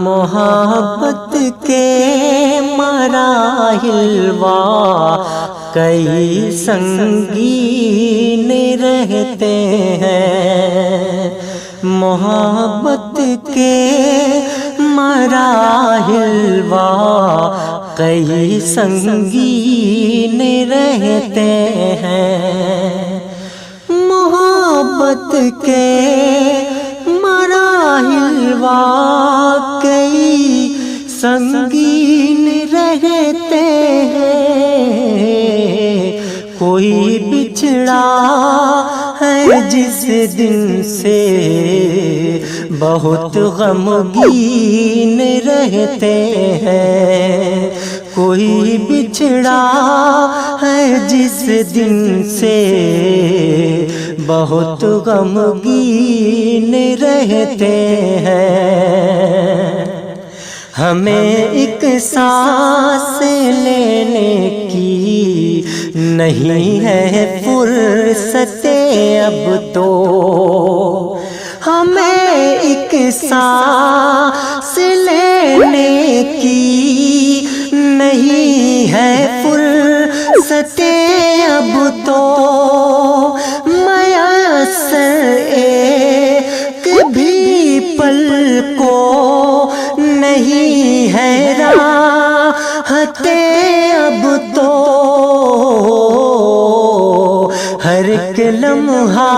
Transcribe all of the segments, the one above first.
محبت کے مراحل واقعی سنگین رہتے ہیں، محبت کے مراحل واقعی سنگین رہتے ہیں، محبت کے مراحل واقعی سنگین رہتے ہیں، کوئی بچھڑا ہے جس دن سے بہت غمگین رہتے ہیں، کوئی بچھڑا ہے جس دن سے بہت غمگین رہتے ہیں، ہمیں ایک سانس لینے کی نہیں ہے فرصت اب تو، ہمیں ایک سانس لینے کی نہیں ہے فرصت اب تو، میسر ایک بھی پل کو نہیں ہے راحت اب تو، ہر ایک لمحہ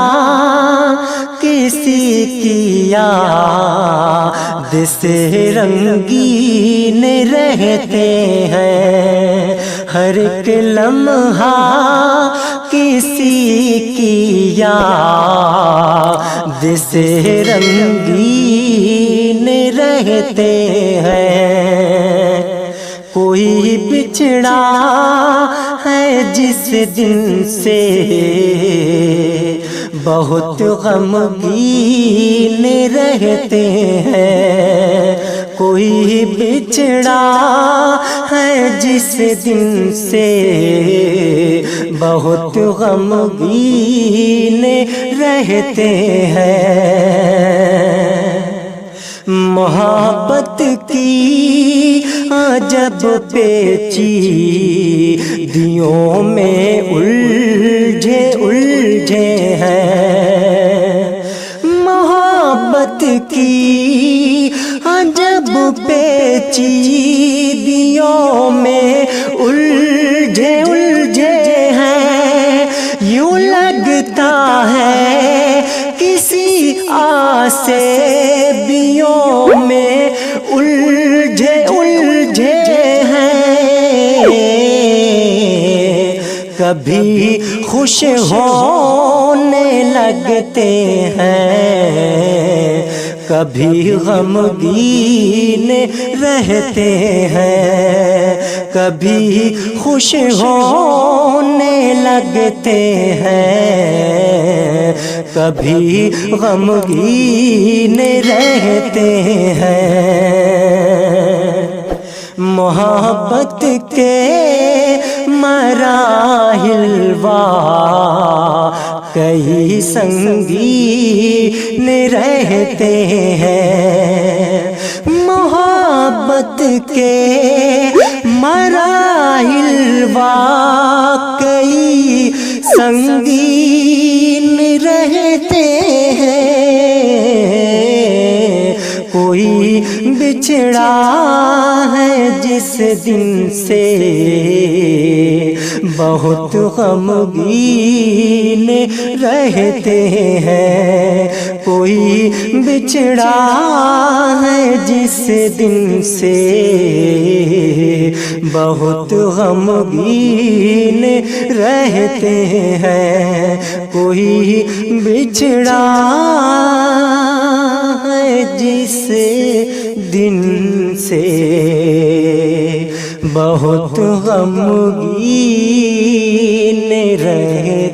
کسی کی یاد سے رنگین رہتے ہیں، ہر ایک لمحہ کسی کی یاد سے رنگین رہتے ہیں، کوئی بچھڑا ہے جس دن سے بہت غمگین رہتے ہیں، کوئی بچھڑا ہے جس دن سے بہت غمگین رہتے ہیں، محبت کی عجب پیچیدگیوں میں الجھے ہیں، محبت کی عجب پیچیدگیوں میں الجھے ہیں، یوں لگتا ہے کسی آسیبیوں میں الجھے ہیں، کبھی خوش ہونے لگتے ہیں، کبھی غمگین رہتے ہیں، کبھی خوش ہونے لگتے ہیں، کبھی غمگین رہتے ہیں، محبت کے مراحل واقعی سنگین رہتے ہیں، محبت کے مراحل واقعی سنگین رہتے ہیں، کوئی بچھڑا ہے جس دن سے بہت غمگین رہتے ہیں، کوئی بچھڑا ہے جس دن سے بہت غمگین رہتے ہیں، کوئی بچھڑا ہے جس دن سے بہت غمگین رہتے